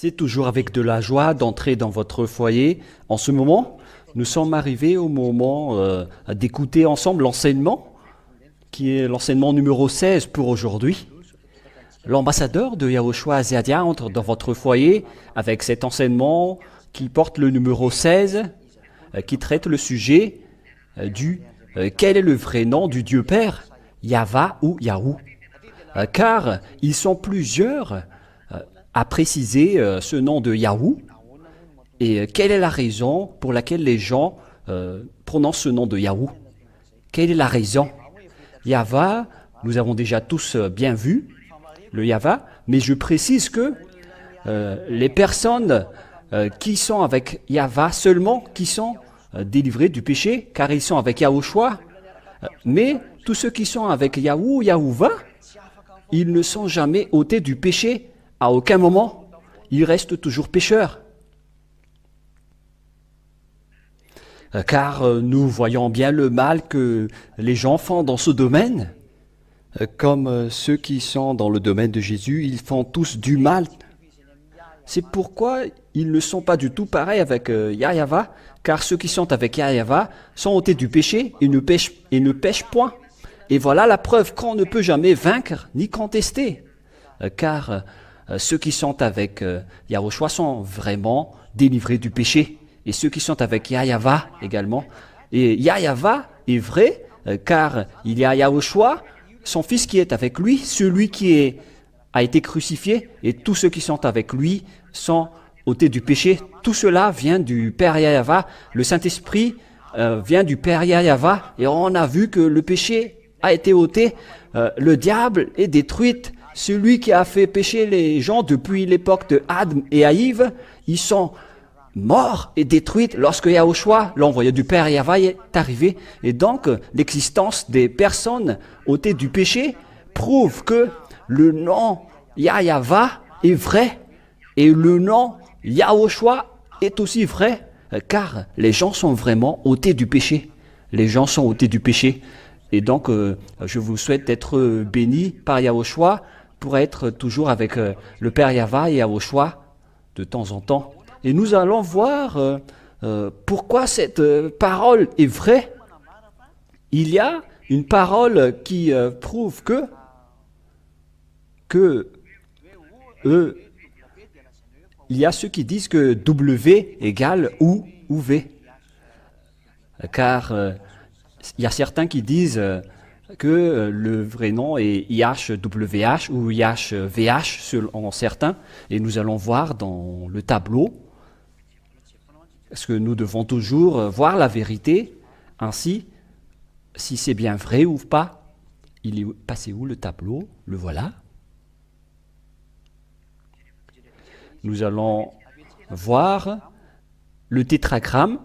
C'est toujours avec de la joie d'entrer dans votre foyer. En ce moment, nous sommes arrivés au moment d'écouter ensemble l'enseignement, qui est l'enseignement numéro 16 pour aujourd'hui. L'ambassadeur de Yahushua Azadia entre dans votre foyer avec cet enseignement qui porte le numéro 16, qui traite le sujet du quel est le vrai nom du Dieu Père, Yahva ou Yahou. Car ils sont plusieurs à préciser ce nom de Yahou. Et quelle est la raison pour laquelle les gens prononcent ce nom de Yahou? Quelle est la raison? Yahva, nous avons déjà tous bien vu le Yahva, mais je précise que les personnes qui sont avec Yahva seulement, qui sont délivrés du péché, car ils sont avec Yahushua, mais tous ceux qui sont avec Yahou, Yahuva, ils ne sont jamais ôtés du péché à aucun moment. Ils restent toujours pécheurs. Car nous voyons bien le mal que les gens font dans ce domaine. Comme ceux qui sont dans le domaine de Jésus, ils font tous du mal. C'est pourquoi ils ne sont pas du tout pareils avec Yahva, car ceux qui sont avec Yahva sont ôtés du péché et ne pêchent point. Et voilà la preuve qu'on ne peut jamais vaincre ni contester. Car ceux qui sont avec Yahushua sont vraiment délivrés du péché. Et ceux qui sont avec Yahva également. Et Yahva est vrai, car il y a Yahushua, son fils qui est avec lui, celui qui a été crucifié, et tous ceux qui sont avec lui sont ôtés du péché. Tout cela vient du Père Yahva. Le Saint-Esprit vient du Père Yahva. Et on a vu que le péché a été ôté. Le diable est détruit. Celui qui a fait pécher les gens depuis l'époque de Adam et Haïv, ils sont morts et détruits lorsque Yahushua, l'envoyé du Père Yahva, est arrivé. Et donc, l'existence des personnes ôtées du péché prouve que le nom Yahva est vrai et le nom Yahushua est aussi vrai, car les gens sont vraiment ôtés du péché. Les gens sont ôtés du péché. Et donc, je vous souhaite d'être bénis par Yahushua pour être toujours avec le Père Yahva et Yahushua de temps en temps. Et nous allons voir pourquoi cette parole est vraie. Il y a une parole qui prouve que il y a ceux qui disent que W égale ou V. Car il y a certains qui disent que le vrai nom est IHWH ou IHVH selon certains. Et nous allons voir dans le tableau, parce que nous devons toujours voir la vérité, ainsi, si c'est bien vrai ou pas. Il est passé où le tableau? Le voilà. Nous allons voir le tétragramme,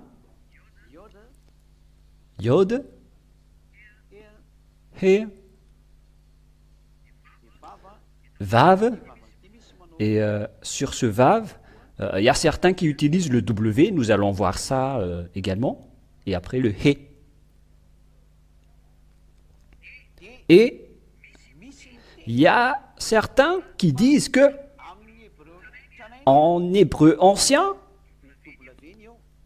Yod, He, Vav, et sur ce Vav, il y a certains qui utilisent le W, nous allons voir ça également, et après le He. Et il y a certains qui disent que en hébreu ancien,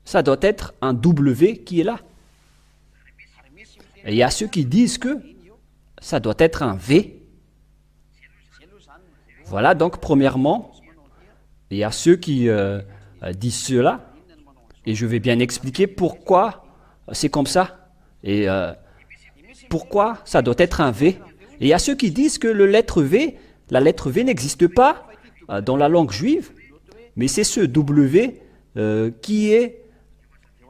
ça doit être un W qui est là. Et il y a ceux qui disent que ça doit être un V. Voilà, donc premièrement, il y a ceux qui disent cela, et je vais bien expliquer pourquoi c'est comme ça, et pourquoi ça doit être un V. Et il y a ceux qui disent que la lettre V n'existe pas dans la langue juive, mais c'est ce W qui est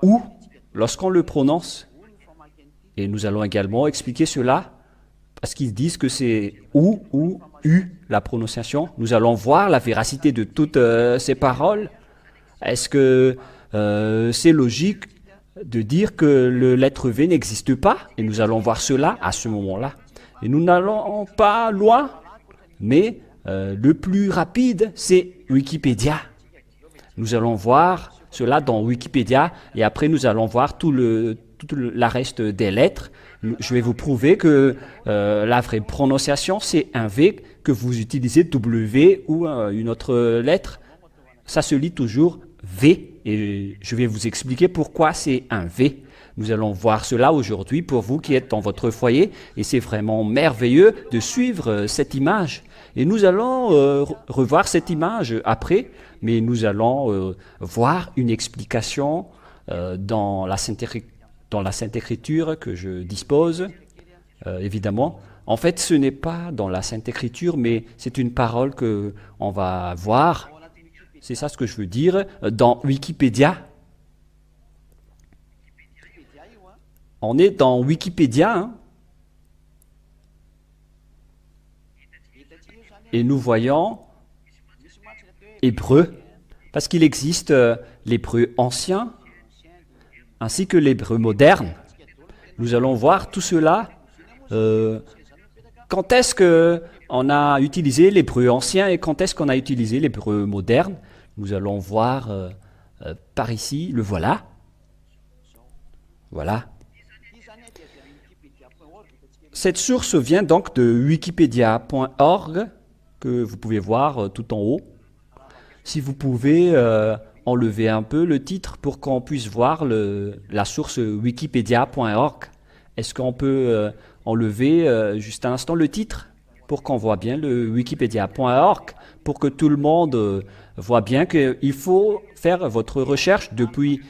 ou lorsqu'on le prononce. Et nous allons également expliquer cela, parce qu'ils disent que c'est ou U, la prononciation. Nous allons voir la véracité de toutes ces paroles. Est-ce que c'est logique de dire que le lettre V n'existe pas? Et nous allons voir cela à ce moment-là. Et nous n'allons pas loin, mais le plus rapide, c'est Wikipédia. Nous allons voir cela dans Wikipédia, et après nous allons voir tout la reste des lettres. Je vais vous prouver que la vraie prononciation, c'est un V, que vous utilisez W ou une autre lettre. ça se lit toujours V, et je vais vous expliquer pourquoi c'est un V. Nous allons voir cela aujourd'hui pour vous qui êtes dans votre foyer, et c'est vraiment merveilleux de suivre cette image. Et nous allons revoir cette image après, mais nous allons voir une explication dans la Sainte Écriture que je dispose, évidemment. En fait, ce n'est pas dans la Sainte Écriture, mais c'est une parole que on va voir. C'est ça ce que je veux dire dans Wikipédia. On est dans Wikipédia, hein, et nous voyons hébreu, parce qu'il existe l'hébreu ancien ainsi que l'hébreu moderne. Nous allons voir tout cela. Quand est-ce qu'on a utilisé l'hébreu ancien et quand est-ce qu'on a utilisé l'hébreu moderne? Nous allons voir par ici, le voilà. Voilà. Cette source vient donc de wikipedia.org, que vous pouvez voir tout en haut. Si vous pouvez enlever un peu le titre pour qu'on puisse voir la source wikipedia.org. Est-ce qu'on peut enlever juste un instant le titre pour qu'on voit bien le wikipedia.org, pour que tout le monde voit bien qu'il faut faire votre recherche depuis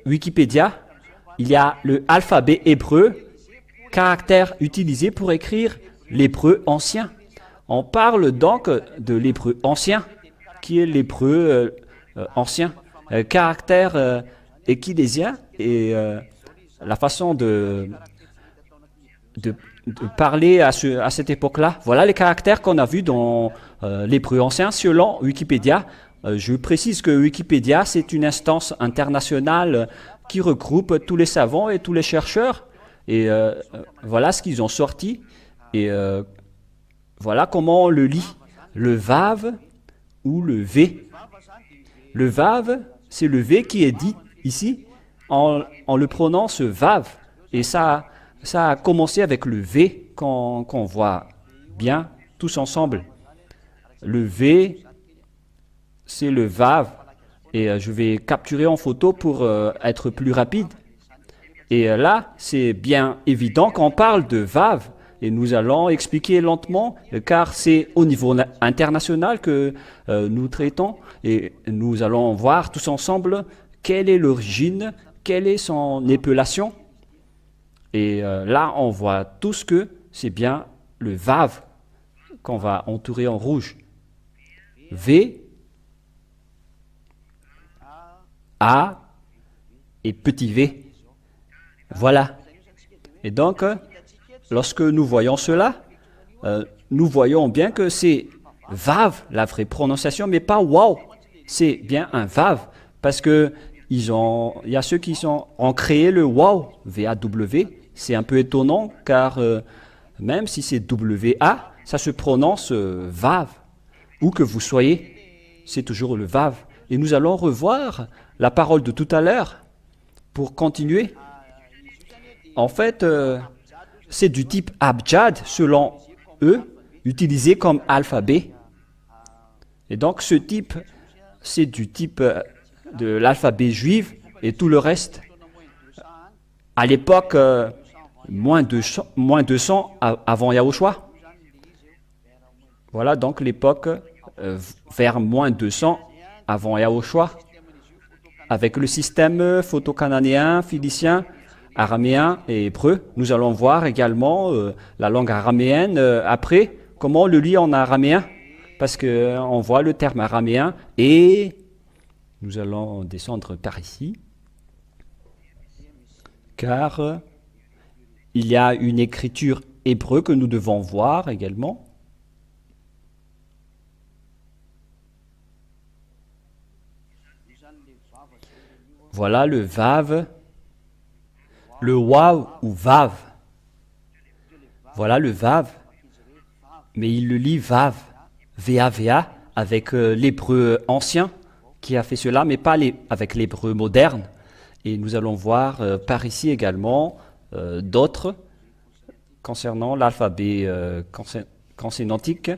Wikipédia. Il y a le alphabet hébreu, caractère utilisé pour écrire l'hébreu ancien. On parle donc de l'hébreu ancien, qui est l'hébreu ancien. Caractère équidésien et la façon de parler à cette époque-là. Voilà les caractères qu'on a vus dans l'hébreu ancien selon Wikipédia. Je précise que Wikipédia, c'est une instance internationale qui regroupe tous les savants et tous les chercheurs. Et voilà ce qu'ils ont sorti. Et voilà comment on le lit. Le Vav ou le V. Le Vav, c'est le V qui est dit ici. On le prononce Vav. Et ça a commencé avec le V qu'on voit bien tous ensemble. Le V, c'est le Vav. Et je vais capturer en photo pour être plus rapide. Et là, c'est bien évident qu'on parle de Vav. Et nous allons expliquer lentement, car c'est au niveau international que nous traitons. Et nous allons voir tous ensemble quelle est l'origine, quelle est son épellation. Et là, on voit tous que c'est bien le Vav qu'on va entourer en rouge. V, A et petit v. Voilà. Et donc, lorsque nous voyons cela, nous voyons bien que c'est Vav, la vraie prononciation, mais pas wow. C'est bien un Vav, parce que il y a ceux qui ont créé le wow, V-A-W. C'est un peu étonnant, car même si c'est W-A, ça se prononce Vav. Où que vous soyez, c'est toujours le Vav. Et nous allons revoir la parole de tout à l'heure pour continuer. En fait, c'est du type abjad, selon eux, utilisé comme alphabet. Et donc, ce type, c'est du type de l'alphabet juif et tout le reste. À l'époque, moins de 100 avant Yahushua. Voilà donc l'époque vers moins de 100 avant Yahushua, avec le système photo-cananéen, philicien, araméen et hébreu. Nous allons voir également la langue araméenne après, comment on le lit en araméen, parce qu'on voit le terme araméen, et nous allons descendre par ici, car il y a une écriture hébreu que nous devons voir également. Voilà le Vav, le Wav ou Vav. Voilà le Vav, mais il le lit Vav, V-A-V-A, avec l'hébreu ancien qui a fait cela, mais pas avec l'hébreu moderne. Et nous allons voir par ici également d'autres concernant l'alphabet consonantique.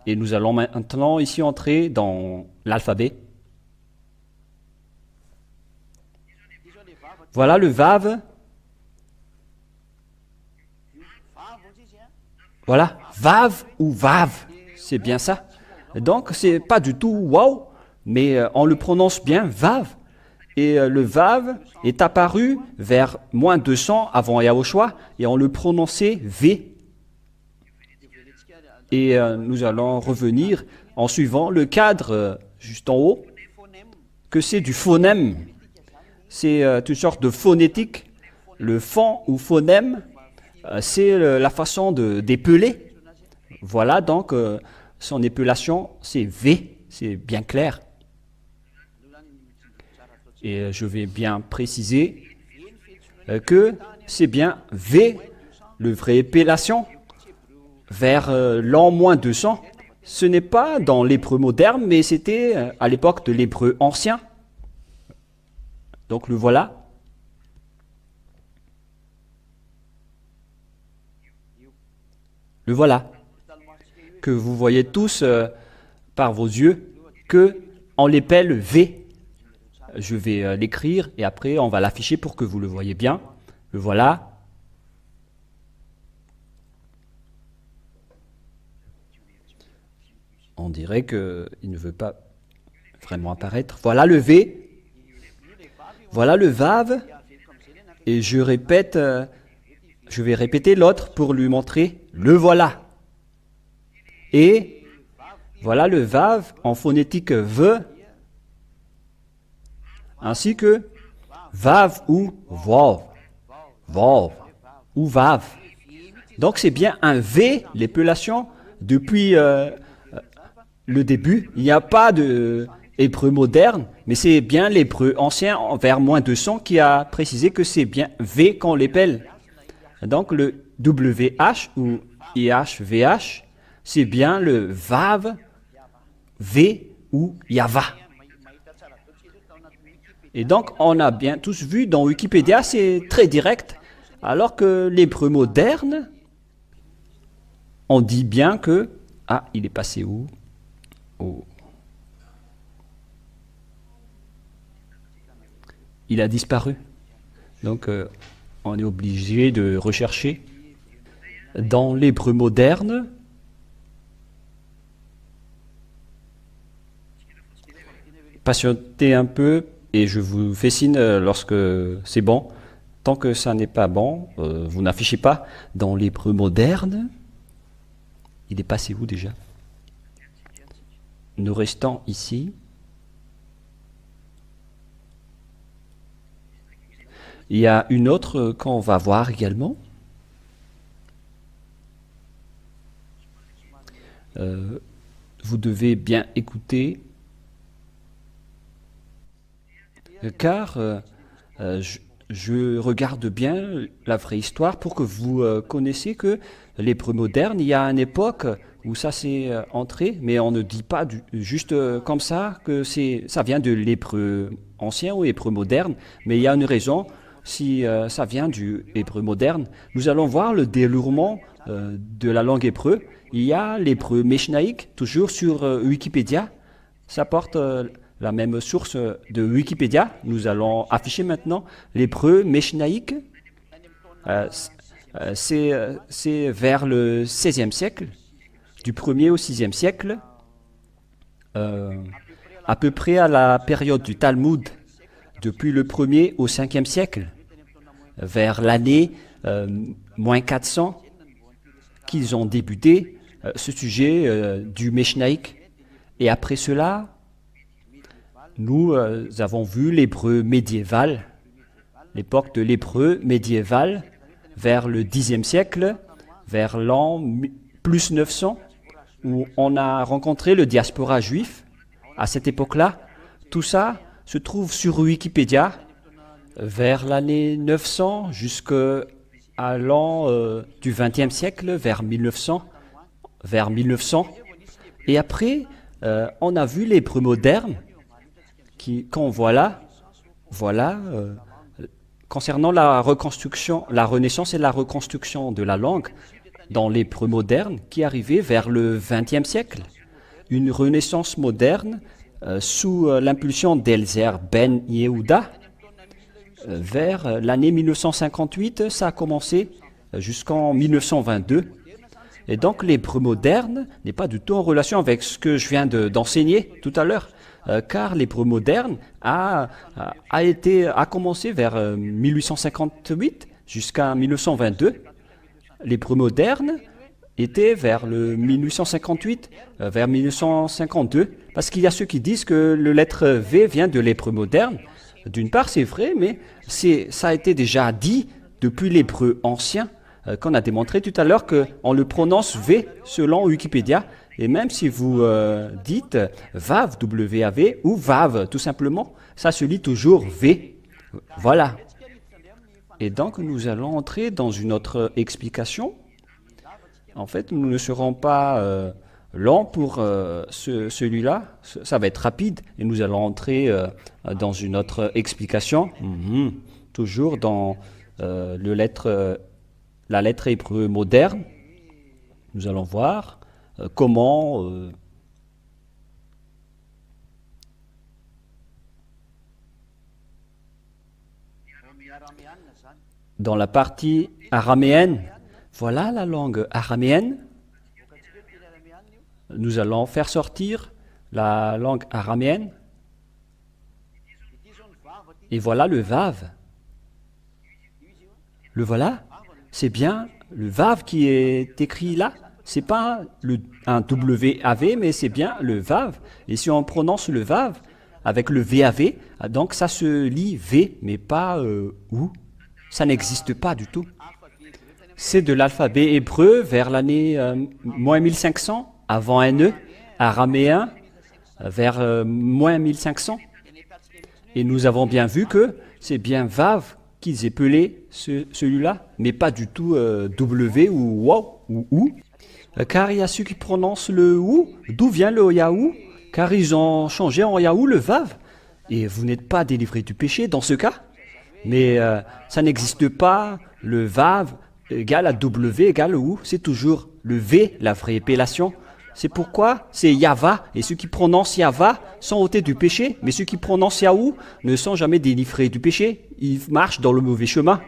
Et nous allons maintenant ici entrer dans l'alphabet. Voilà le Vav. Voilà, Vav ou Vav, c'est bien ça. Donc, c'est pas du tout wow, mais on le prononce bien Vav. Et le Vav est apparu vers moins 200 avant Yahushua et on le prononçait V. Et nous allons revenir en suivant le cadre juste en haut, que c'est du phonème. C'est une sorte de phonétique. Le phon ou phonème, c'est la façon d'épeler. Voilà, donc son épellation, c'est V, c'est bien clair. Et je vais bien préciser que c'est bien V, le vrai épellation, vers l'an moins 200. Ce n'est pas dans l'hébreu moderne, mais c'était à l'époque de l'hébreu ancien. Donc le voilà. Le voilà. Que vous voyez tous par vos yeux, que on l'épelle V. Je vais l'écrire et après on va l'afficher pour que vous le voyez bien. Le voilà. On dirait qu'il ne veut pas vraiment apparaître. Voilà le V. Voilà le Vav. Et je répète, je vais répéter l'autre pour lui montrer le voilà. Et voilà le Vav en phonétique V, ainsi que Vav ou Vav, Vav ou Vav. Donc c'est bien un V, l'épellation, depuis le début. Il n'y a pas de hébreu moderne, mais c'est bien l'hébreu ancien vers moins 200 qui a précisé que c'est bien V qu'on l'épelle. Donc le WH ou IHVH, c'est bien le Vav, V ou Yava. Et donc, on a bien tous vu dans Wikipédia, c'est très direct, alors que l'hébreu moderne, on dit bien que... Ah, il est passé où? Oh. Il a disparu. Donc, on est obligé de rechercher. Dans l'hébreu moderne, patientez un peu et je vous fais signe lorsque c'est bon. Tant que ça n'est pas bon, vous n'affichez pas. Dans l'hébreu moderne, il est passé où déjà? Nous restons ici. Il y a une autre qu'on va voir également. Vous devez bien écouter, car je regarde bien la vraie histoire pour que vous connaissiez que l'hébreu moderne, il y a une époque où ça s'est entré, mais on ne dit pas juste comme ça que ça vient de l'hébreu ancien ou hébreu moderne, mais il y a une raison. Si ça vient du hébreu moderne, nous allons voir le déroulement de la langue hébreu. Il y a l'hébreu meshnaïque, toujours sur Wikipédia. Ça porte la même source de Wikipédia. Nous allons afficher maintenant l'hébreu meshnaïque. C'est vers le XVIe siècle, du 1er au 6e siècle, à peu près à la période du Talmud, depuis le 1er au 5e siècle, vers l'année moins 400, qu'ils ont débuté ce sujet du meshnaïque. Et après cela, nous avons vu l'hébreu médiéval, l'époque de l'hébreu médiéval, vers le 10e siècle, vers l'an plus 900, où on a rencontré le diaspora juif. À cette époque-là, tout ça se trouve sur Wikipédia, vers l'année 900 jusqu'à l'an du 20e siècle, vers 1900. Et après, on a vu l'hébreu moderne, qu'on voilà, concernant la reconstruction, la renaissance et la reconstruction de la langue dans l'hébreu moderne, qui arrivait vers le 20e siècle. une renaissance moderne sous l'impulsion d'Elzer Ben Yehuda. Vers l'année 1958, ça a commencé jusqu'en 1922. Et donc l'hébreu moderne n'est pas du tout en relation avec ce que je viens d'enseigner tout à l'heure, car l'hébreu moderne a commencé vers 1858 jusqu'à 1922. L'hébreu moderne était vers le 1858, vers 1952, parce qu'il y a ceux qui disent que le lettre V vient de l'hébreu moderne. D'une part, c'est vrai, mais ça a été déjà dit depuis l'hébreu ancien, qu'on a démontré tout à l'heure qu'on le prononce V selon Wikipédia. Et même si vous dites Vav, W-A-V, ou Vav, tout simplement, ça se lit toujours V. Voilà. Et donc, nous allons entrer dans une autre explication. En fait, nous ne serons pas lents pour celui-là. Ça va être rapide. Et nous allons entrer dans une autre explication. Toujours dans la lettre hébreu moderne. Nous allons voir comment dans la partie araméenne, voilà la langue araméenne. Nous allons faire sortir la langue araméenne. Et voilà le Vav. Le voilà. C'est bien le Vav qui est écrit là. C'est pas un W-A-V, mais c'est bien le Vav. Et si on prononce le Vav avec le V-A-V, donc ça se lit V, mais pas OU. Ça n'existe pas du tout. C'est de l'alphabet hébreu vers l'année moins 1500, avant NE, araméen vers moins 1500. Et nous avons bien vu que c'est bien Vav qu'ils épelaient celui-là, mais pas du tout W ou Wow ou OU. Car il y a ceux qui prononcent le OU. D'où vient le Yahou? Car ils ont changé en Yahou le Vav. Et vous n'êtes pas délivré du péché dans ce cas. Mais ça n'existe pas le Vav égale à W égale OU. C'est toujours le V, la vraie épellation. C'est pourquoi c'est Yava. Et ceux qui prononcent Yava sont ôtés du péché. Mais ceux qui prononcent Yahou ne sont jamais délivrés du péché. Ils marchent dans le mauvais chemin.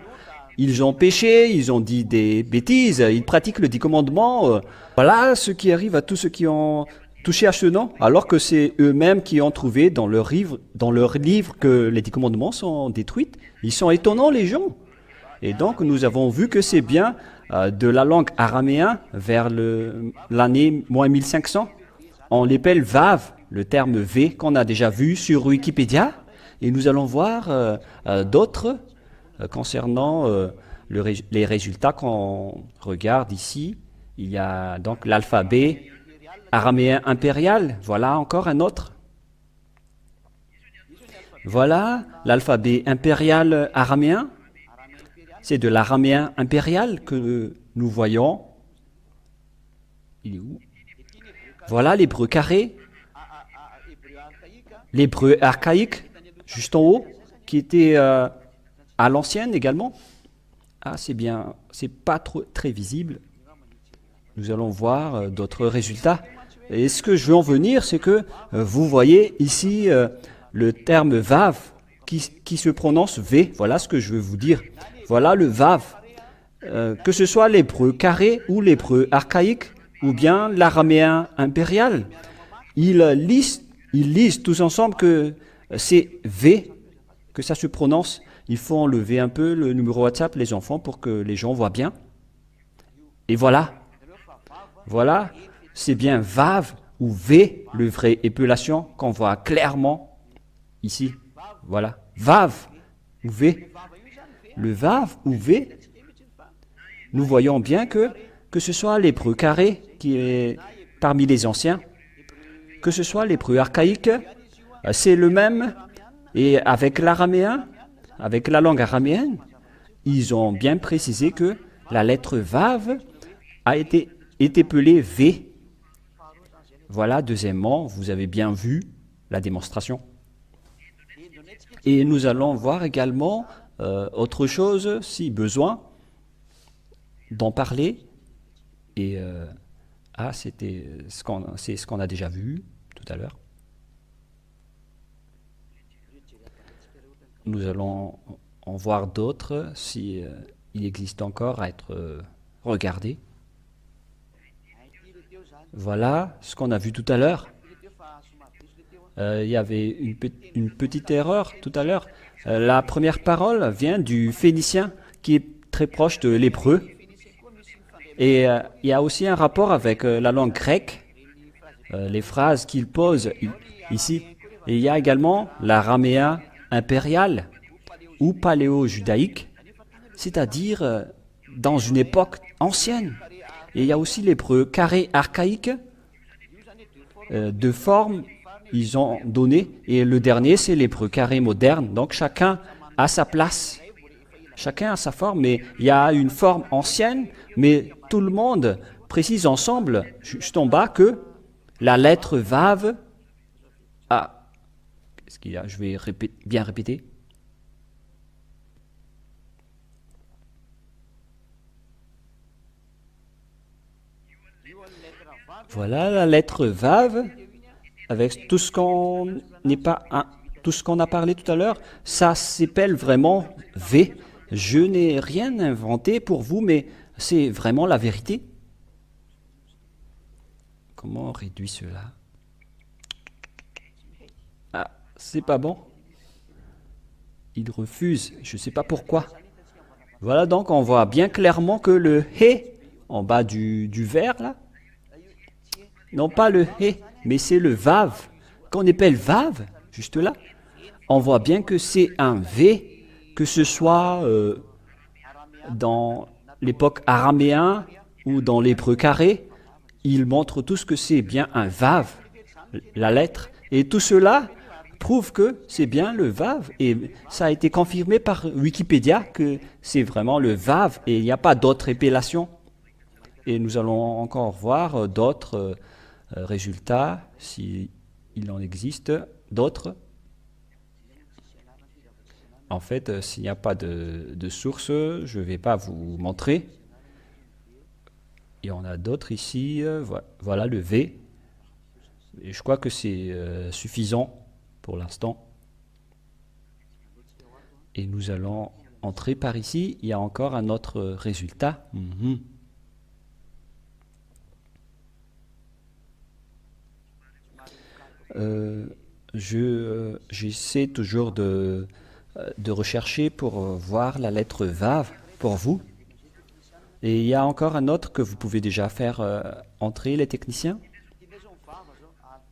Ils ont péché, ils ont dit des bêtises, ils pratiquent le 10 commandements. Voilà ce qui arrive à tous ceux qui ont touché à ce nom, alors que c'est eux-mêmes qui ont trouvé dans leur livre que les 10 commandements sont détruits. Ils sont étonnants, les gens. Et donc, nous avons vu que c'est bien de la langue araméenne vers l'année moins 1500. On l'appelle Vav, le terme V qu'on a déjà vu sur Wikipédia. Et nous allons voir d'autres concernant les résultats qu'on regarde ici. Il y a donc l'alphabet araméen impérial. Voilà encore un autre. Voilà l'alphabet impérial araméen. C'est de l'araméen impérial que nous voyons. Il est où? Voilà l'hébreu carré, l'hébreu archaïque, juste en haut, qui était à l'ancienne également. Ah, c'est bien, c'est pas très visible. Nous allons voir d'autres résultats. Et ce que je veux en venir, c'est que vous voyez ici le terme Vav qui se prononce V. Voilà ce que je veux vous dire. Voilà le Vav. Que ce soit l'hébreu carré ou l'hébreu archaïque ou bien l'araméen impérial, ils lisent tous ensemble que c'est V, que ça se prononce. Il faut enlever un peu le numéro WhatsApp, les enfants, pour que les gens voient bien. Et voilà. Voilà, c'est bien Vav ou V, le vrai épellation, qu'on voit clairement ici. Voilà, Vav ou V. Le Vav ou V, nous voyons bien que ce soit l'hébreu carré qui est parmi les anciens, que ce soit l'hébreu archaïque, c'est le même. Et avec l'araméen, avec la langue araméenne, ils ont bien précisé que la lettre Vav a été épelée V. Voilà, deuxièmement, vous avez bien vu la démonstration. Et nous allons voir également autre chose, si besoin, d'en parler. Et Ah, c'est ce qu'on a déjà vu tout à l'heure. Nous allons en voir d'autres si il existe encore à être regardé. Voilà ce qu'on a vu tout à l'heure. Il y avait une petite erreur tout à l'heure. La première parole vient du phénicien qui est très proche de l'hébreu. Et il y a aussi un rapport avec la langue grecque, les phrases qu'il pose ici. Et il y a également l'araméen impérial ou paléo-judaïque, c'est-à-dire dans une époque ancienne. Et il y a aussi l'hébreu carré archaïque, de forme ils ont donné, et le dernier c'est l'hébreu carré moderne. Donc chacun a sa place, chacun a sa forme, mais il y a une forme ancienne, mais tout le monde précise ensemble, juste en bas, que la lettre Vav, qu'est-ce qu'il y a? Je vais bien répéter. Voilà la lettre Vav, avec tout ce qu'on tout ce qu'on a parlé tout à l'heure, ça s'appelle vraiment V. Je n'ai rien inventé pour vous, mais c'est vraiment la vérité. Comment on réduit cela? Ah, c'est pas bon. Il refuse, je ne sais pas pourquoi. Voilà, donc on voit bien clairement que le He, en bas du vers, là, non pas le He, mais c'est le Vav. Qu'on appelle Vav, juste là, on voit bien que c'est un V, que ce soit dans l'époque araméen ou dans l'hébreu carré, il montre tout ce que c'est bien un Vav, la lettre. Et tout cela prouve que c'est bien le Vav. Et ça a été confirmé par Wikipédia que c'est vraiment le Vav et il n'y a pas d'autres épellations. Et nous allons encore voir d'autres résultats, s'il en existe d'autres. En fait, s'il n'y a pas de source, je ne vais pas vous montrer. Il y en a d'autres ici. Voilà le V. Et je crois que c'est suffisant pour l'instant. Et nous allons entrer par ici. Il y a encore un autre résultat. J'essaie toujours de rechercher pour voir la lettre Vav pour vous. Et il y a encore un autre que vous pouvez déjà faire entrer, les techniciens.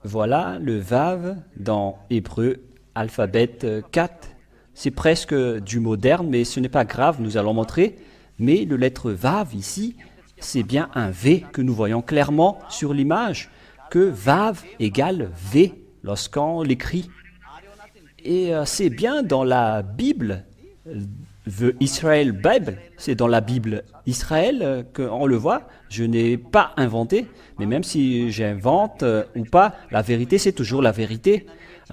Voilà le Vav dans hébreu, alphabet 4. C'est presque du moderne, mais ce n'est pas grave, nous allons montrer. Mais le lettre Vav ici, c'est bien un V que nous voyons clairement sur l'image, que Vav égale V lorsqu'on l'écrit. Et c'est bien dans la Bible, The Israel Bible, c'est dans la Bible Israël qu'on le voit. Je n'ai pas inventé, mais même si j'invente ou pas, la vérité c'est toujours la vérité.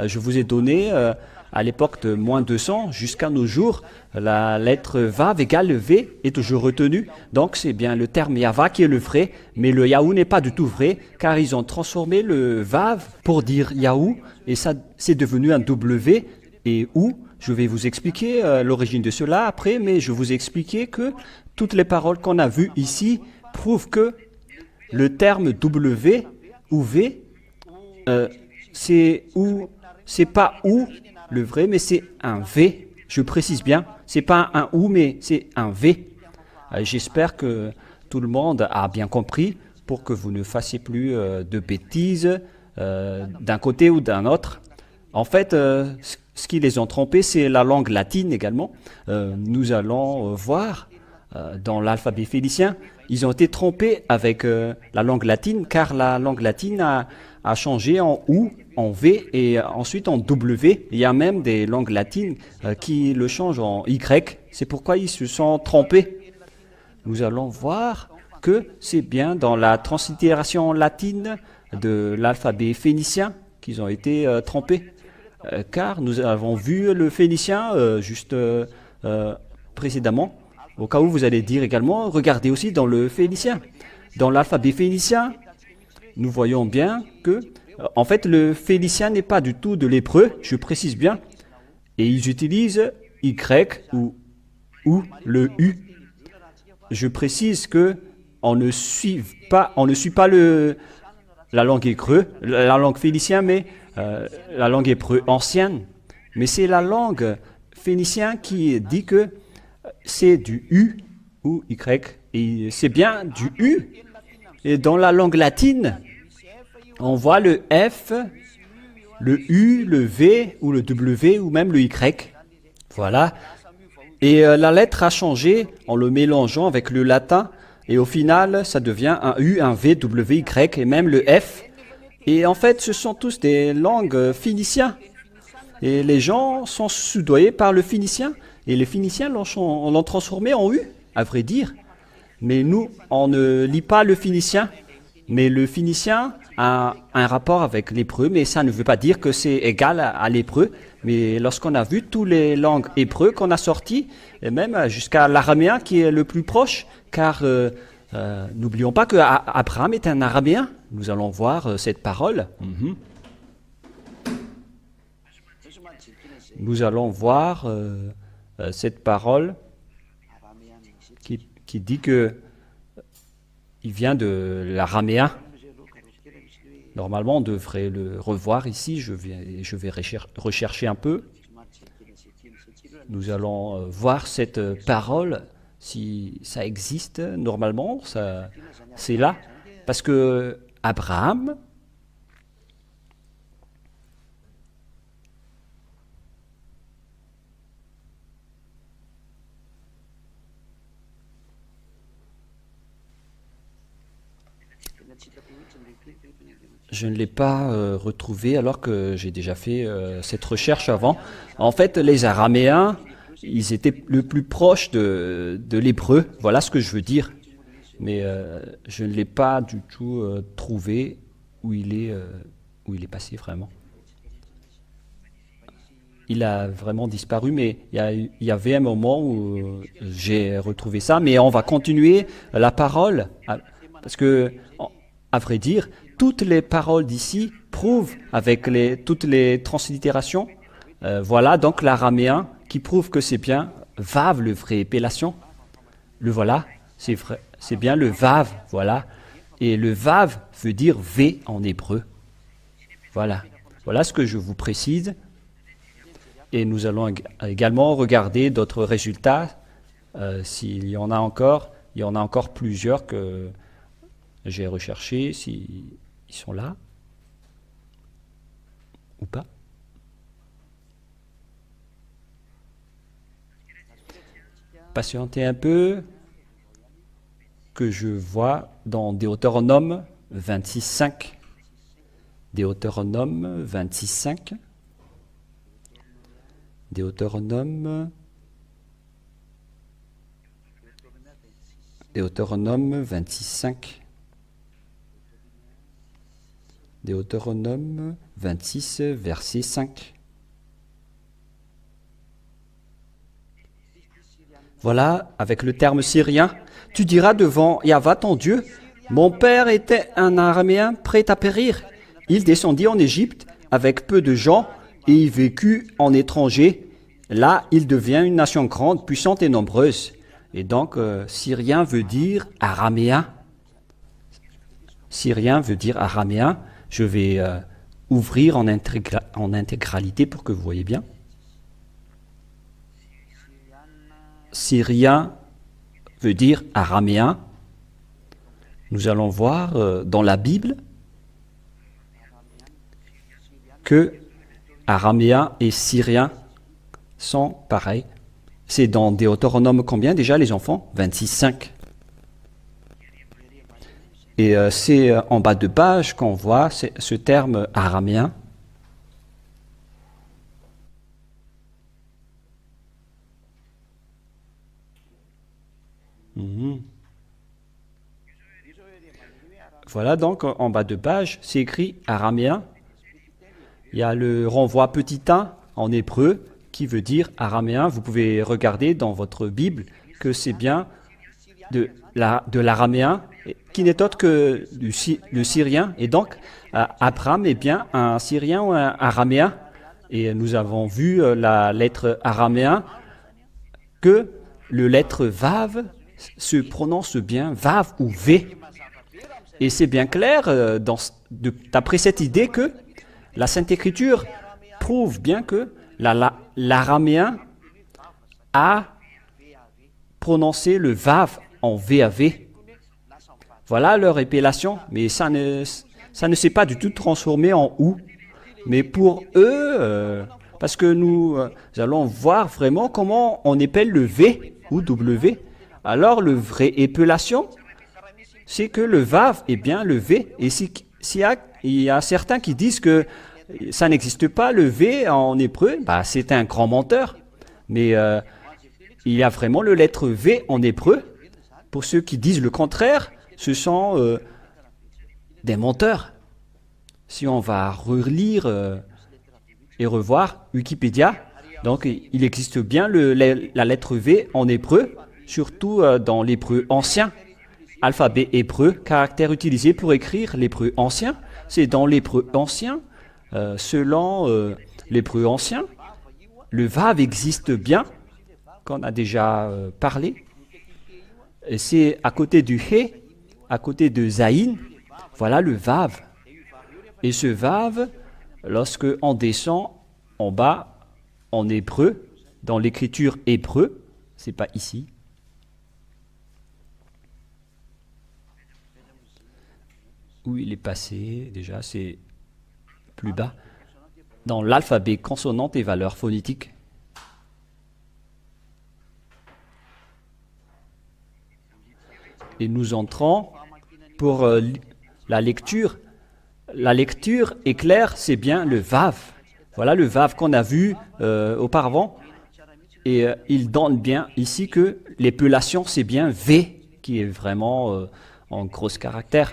Je vous ai donné à l'époque de moins 200 jusqu'à nos jours, la lettre Vav égale V est toujours retenue. Donc c'est bien le terme Yahva qui est le vrai, mais le Yahou n'est pas du tout vrai, car ils ont transformé le Vav pour dire Yahou, et ça c'est devenu un W et OU. Je vais vous expliquer l'origine de cela après, mais je vous ai expliqué que toutes les paroles qu'on a vues ici prouvent que le terme W ou V, c'est pas OU le vrai, mais c'est un V. Je précise bien, c'est pas un OU, mais c'est un V. J'espère que tout le monde a bien compris pour que vous ne fassiez plus de bêtises d'un côté ou d'un autre. En fait, ce qui les ont trompés, c'est la langue latine également. Nous allons voir dans l'alphabet phénicien, ils ont été trompés avec la langue latine, car la langue latine a changé en OU, en V et ensuite en W. Il y a même des langues latines qui le changent en Y. C'est pourquoi ils se sont trompés. Nous allons voir que c'est bien dans la translittération latine de l'alphabet phénicien qu'ils ont été trompés. Car nous avons vu le phénicien juste précédemment. Au cas où vous allez dire également, regardez aussi dans le phénicien. Dans l'alphabet phénicien, nous voyons bien que, en fait, le phénicien n'est pas du tout de l'hébreu, je précise bien, et ils utilisent Y ou le U. Je précise que on ne suit pas la langue hébreu, la langue phénicienne, mais la langue hébreu ancienne. Mais c'est la langue phénicienne qui dit que c'est du U ou Y. Et c'est bien du U. Et dans la langue latine, on voit le F, le U, le V ou le W ou même le Y. Voilà. Et la lettre a changé en le mélangeant avec le latin. Et au final, ça devient un U, un V, W, Y et même le F. Et en fait, ce sont tous des langues phéniciennes. Et les gens sont soudoyés par le phénicien. Et les phéniciens l'ont transformé en U, à vrai dire. Mais nous, on ne lit pas le phénicien. Mais le phénicien a un rapport avec l'hébreu, mais ça ne veut pas dire que c'est égal à l'hébreu. Mais lorsqu'on a vu toutes les langues hébreux qu'on a sorties, et même jusqu'à l'araméen qui est le plus proche, car n'oublions pas qu'Abraham est un araméen. Nous allons voir cette parole. Nous allons voir cette parole qui dit que il vient de l'araméen. Normalement, on devrait le revoir ici. Je vais rechercher un peu. Nous allons voir cette parole, si ça existe. Normalement, c'est là. Parce que Abraham, je ne l'ai pas retrouvé alors que j'ai déjà fait cette recherche avant. En fait, les Araméens, ils étaient le plus proche de l'hébreu. Voilà ce que je veux dire. Mais je ne l'ai pas du tout trouvé où il est passé vraiment. Il a vraiment disparu, mais il y avait un moment où j'ai retrouvé ça. Mais on va continuer la parole, parce que, à vrai dire, toutes les paroles d'ici prouvent, avec toutes les translittérations, voilà donc l'araméen qui prouve que c'est bien vav, le vrai épellation. Le voilà, c'est bien le vav, voilà. Et le vav veut dire V en hébreu. Voilà. Voilà ce que je vous précise. Et nous allons également regarder d'autres résultats. S'il y en a encore, il y en a encore plusieurs que j'ai recherchés, s'ils sont là ou pas. Patientez un peu, que je vois dans Deutéronome 26.5. Deutéronome 26.5. Deutéronome 26.5. Deutéronome 26, verset 5. Voilà, avec le terme syrien, tu diras devant Yahva ton Dieu, mon père était un araméen prêt à périr. Il descendit en Égypte avec peu de gens et y vécut en étranger. Là, il devient une nation grande, puissante et nombreuse. Et donc, syrien veut dire araméen. Syrien veut dire araméen. Je vais ouvrir en intégralité pour que vous voyez bien. Syrien veut dire araméen. Nous allons voir dans la Bible que araméen et syrien sont pareils. C'est dans Deutéronome combien déjà les enfants? 26.5. Et c'est en bas de page qu'on voit ce terme araméen. Voilà donc en bas de page, c'est écrit araméen. Il y a le renvoi petit 1 en hébreu qui veut dire araméen. Vous pouvez regarder dans votre Bible que c'est bien de l'araméen qui n'est autre que le syrien. Et donc, Abraham est bien un syrien ou un araméen. Et nous avons vu la lettre araméen que le lettre Vav se prononce bien Vav ou V. Et c'est bien clair d'après cette idée que la Sainte Écriture prouve bien que l'araméen a prononcé le Vav en VAV. Voilà leur épellation, mais ça ne s'est pas du tout transformé en OU. Mais pour eux, parce que nous allons voir vraiment comment on épelle le V ou W, alors le vrai épellation, c'est que le Vav est bien le V. Et il y a certains qui disent que ça n'existe pas, le V en hébreu, c'est un grand menteur. Mais il y a vraiment le lettre V en hébreu. Pour ceux qui disent le contraire, ce sont des menteurs. Si on va relire et revoir Wikipédia, donc il existe bien la lettre V en hébreu, surtout dans l'hébreu ancien. Alphabet hébreu, caractère utilisé pour écrire l'hébreu ancien. C'est dans l'hébreu ancien, selon l'hébreu ancien, le Vav existe bien, qu'on a déjà parlé. Et c'est à côté du He, à côté de Zaïn, voilà le Vav. Et ce Vav, lorsque on descend en bas, en hébreu, dans l'écriture hébreu, c'est pas ici. Où il est passé, déjà, c'est plus bas. Dans l'alphabet consonante et valeurs phonétiques. Et nous entrons pour la lecture. La lecture est claire, c'est bien le Vav. Voilà le Vav qu'on a vu auparavant. Et il donne bien ici que l'épellation, c'est bien V, qui est vraiment en gros caractère.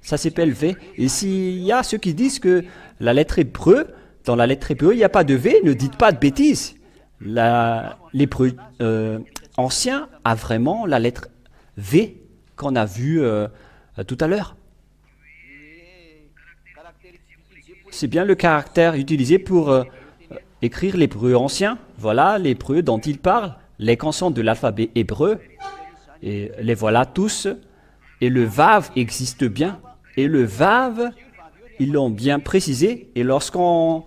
Ça s'appelle V. Et s'il y a ceux qui disent que la lettre hébreu, dans la lettre hébreu, il n'y a pas de V, ne dites pas de bêtises. L'hébreu ancien a vraiment la lettre V qu'on a vue tout à l'heure. C'est bien le caractère utilisé pour écrire l'hébreu ancien. Voilà l'hébreu dont il parle, les consonnes de l'alphabet hébreu. Et les voilà tous. Et le Vav existe bien. Et le Vav, ils l'ont bien précisé. Et lorsqu'on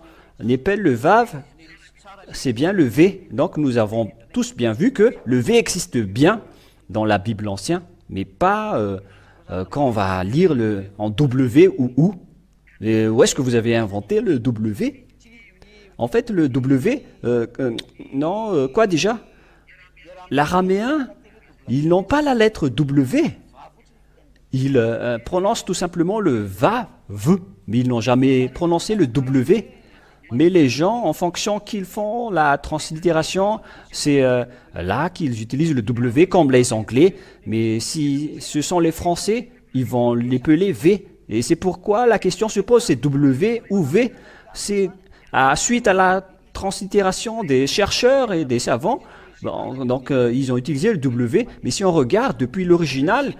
épelle le Vav, c'est bien le V. Donc nous avons tous bien vu que le V existe bien dans la Bible ancienne, mais pas quand on va lire en W ou OU. Et où est-ce que vous avez inventé le W? En fait, le W, quoi déjà? L'araméen, ils n'ont pas la lettre W. Ils prononcent tout simplement le va, v, mais ils n'ont jamais prononcé le W. Mais les gens, en fonction qu'ils font la translittération, c'est là qu'ils utilisent le W comme les Anglais. Mais si ce sont les Français, ils vont l'épeler V. Et c'est pourquoi la question se pose, c'est W ou V. C'est suite à la translittération des chercheurs et des savants. Donc ils ont utilisé le W. Mais si on regarde depuis l'original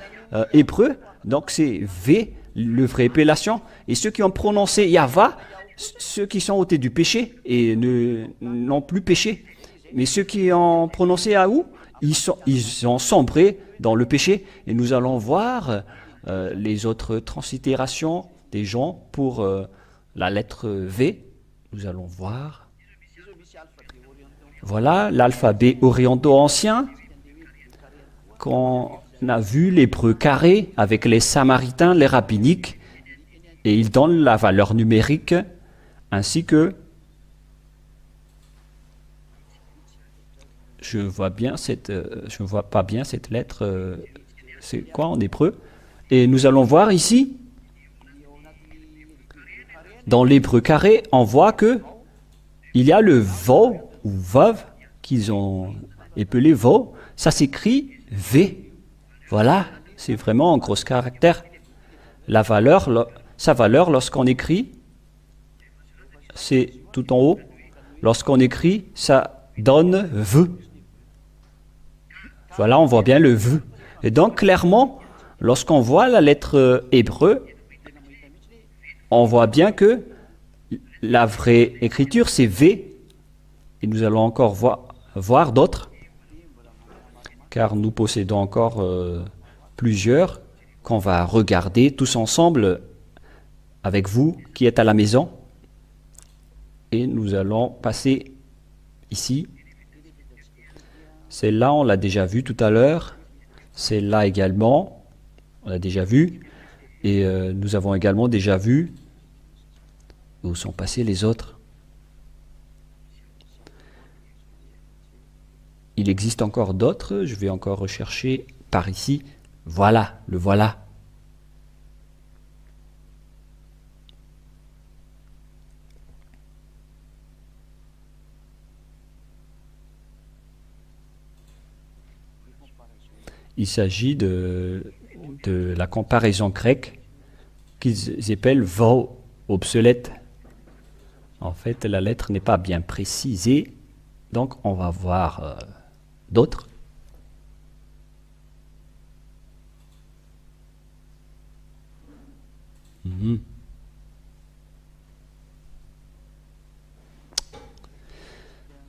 hébreu, donc c'est V, le vrai épellation. Et ceux qui ont prononcé Yava, ceux qui sont ôtés du péché et n'ont plus péché. Mais ceux qui ont prononcé Aou, ils ont sombré dans le péché. Et nous allons voir les autres translittérations des gens pour la lettre V. Nous allons voir. Voilà l'alphabet oriento-ancien. Quand on a vu l'hébreu carré avec les samaritains, les rabbiniques, et ils donnent la valeur numérique ainsi que je vois pas bien cette lettre. C'est quoi en hébreu? Et nous allons voir ici, dans l'hébreu carré, on voit que il y a le vo ou vav qu'ils ont épelé vo. Ça s'écrit V. Voilà, c'est vraiment en gros caractère. Sa valeur lorsqu'on écrit, c'est tout en haut. Lorsqu'on écrit, ça donne V. Voilà, on voit bien le V. Et donc, clairement, Lorsqu'on voit la lettre hébreu, on voit bien que la vraie écriture, c'est V. Et nous allons encore voir d'autres, car nous possédons encore plusieurs qu'on va regarder tous ensemble avec vous qui êtes à la maison. Et nous allons passer ici. Celle-là, on l'a déjà vue tout à l'heure. Celle-là également, on l'a déjà vue. Et nous avons également déjà vu où sont passés les autres. Il existe encore d'autres. Je vais encore rechercher par ici. Voilà, le voilà. Il s'agit de la comparaison grecque qu'ils appellent vau, obsolète. En fait, la lettre n'est pas bien précisée, donc on va voir d'autres.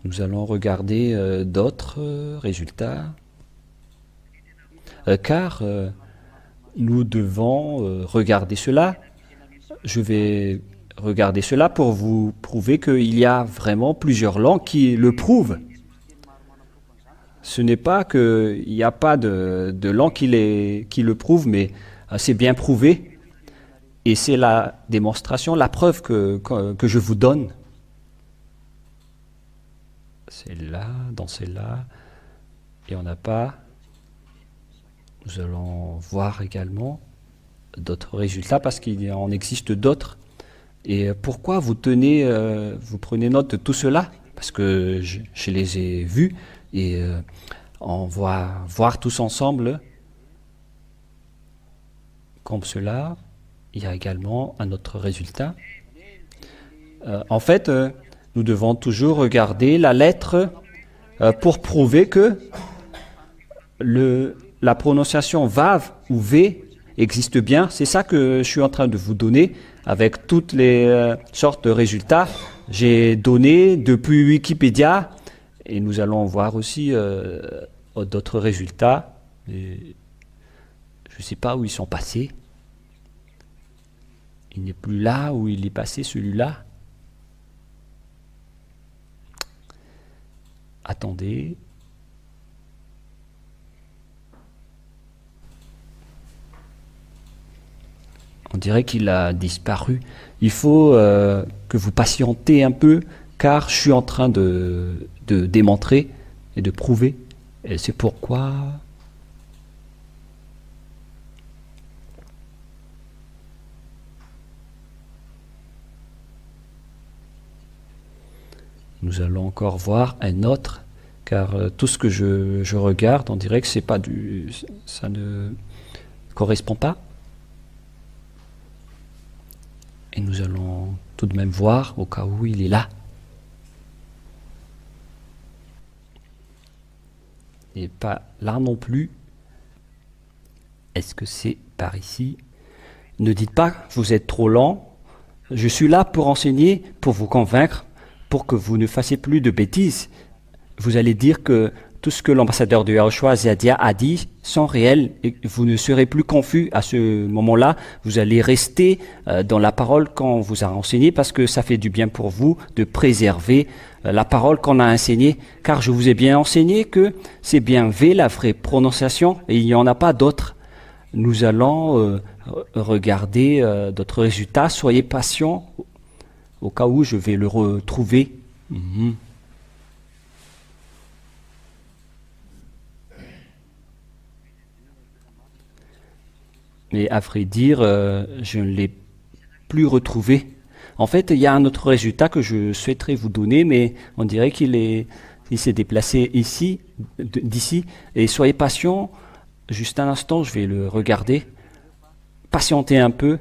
Nous allons regarder d'autres résultats, car nous devons regarder cela. Je vais regarder cela pour vous prouver qu'il y a vraiment plusieurs langues qui le prouvent. Ce n'est pas qu'il n'y a pas de langue qui le prouve, mais c'est bien prouvé. Et c'est la démonstration, la preuve que je vous donne. Celle-là, dans celle-là, et on n'a pas. Nous allons voir également d'autres résultats parce qu'il en existe d'autres. Et pourquoi vous prenez note de tout cela? Parce que je les ai vus et on va voir tous ensemble comme cela. Il y a également un autre résultat. En fait, nous devons toujours regarder la lettre pour prouver que la prononciation VAV ou V existe bien. C'est ça que je suis en train de vous donner avec toutes les sortes de résultats. J'ai donné depuis Wikipédia et nous allons voir aussi d'autres résultats. Et je ne sais pas où ils sont passés. Il n'est plus là où il est passé celui-là. Attendez. On dirait qu'il a disparu. Il faut que vous patientez un peu, car je suis en train de démontrer et de prouver. Et c'est pourquoi nous allons encore voir un autre, car tout ce que je regarde, on dirait que c'est pas ça ne correspond pas. Et nous allons tout de même voir au cas où il est là. Et pas là non plus. Est-ce que c'est par ici? Ne dites pas que vous êtes trop lent. Je suis là pour enseigner, pour vous convaincre, pour que vous ne fassiez plus de bêtises. Vous allez dire que tout ce que l'ambassadeur de Yahushua Zadia a dit sont réels et vous ne serez plus confus à ce moment-là. Vous allez rester dans la parole qu'on vous a enseignée parce que ça fait du bien pour vous de préserver la parole qu'on a enseignée. Car je vous ai bien enseigné que c'est bien V la vraie prononciation et il n'y en a pas d'autres. Nous allons regarder d'autres résultats. Soyez patients au cas où je vais le retrouver. Mais à vrai dire, je ne l'ai plus retrouvé. En fait, il y a un autre résultat que je souhaiterais vous donner, mais on dirait il s'est déplacé ici, d'ici. Et soyez patient, juste un instant, je vais le regarder. Patientez un peu,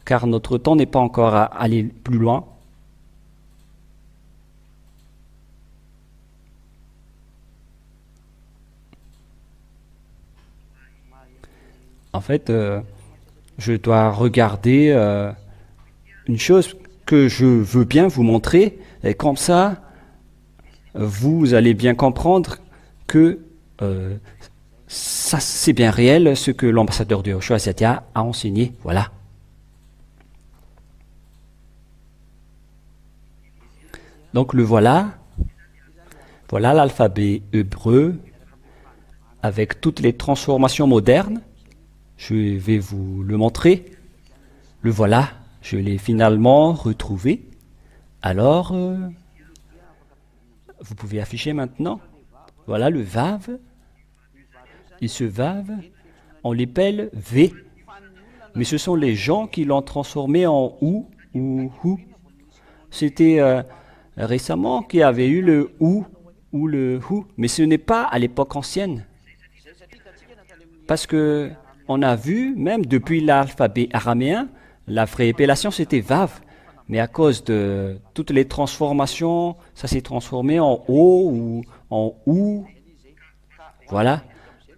car notre temps n'est pas encore à aller plus loin. En fait, je dois regarder une chose que je veux bien vous montrer, et comme ça, vous allez bien comprendre que ça, c'est bien réel ce que l'ambassadeur de Yoshua Zadia a enseigné. Voilà. Donc le voilà. Voilà l'alphabet hébreu avec toutes les transformations modernes. Je vais vous le montrer. Le voilà. Je l'ai finalement retrouvé. Alors, vous pouvez afficher maintenant. Voilà le Vav. Et ce Vav, on l'appelle V. Mais ce sont les gens qui l'ont transformé en OU ou HU. C'était récemment qu'il y avait eu le OU ou le HU. Mais ce n'est pas à l'époque ancienne. Parce que on a vu, même depuis l'alphabet araméen, la vraie appellation c'était Vav. Mais à cause de toutes les transformations, ça s'est transformé en O ou en OU. Voilà.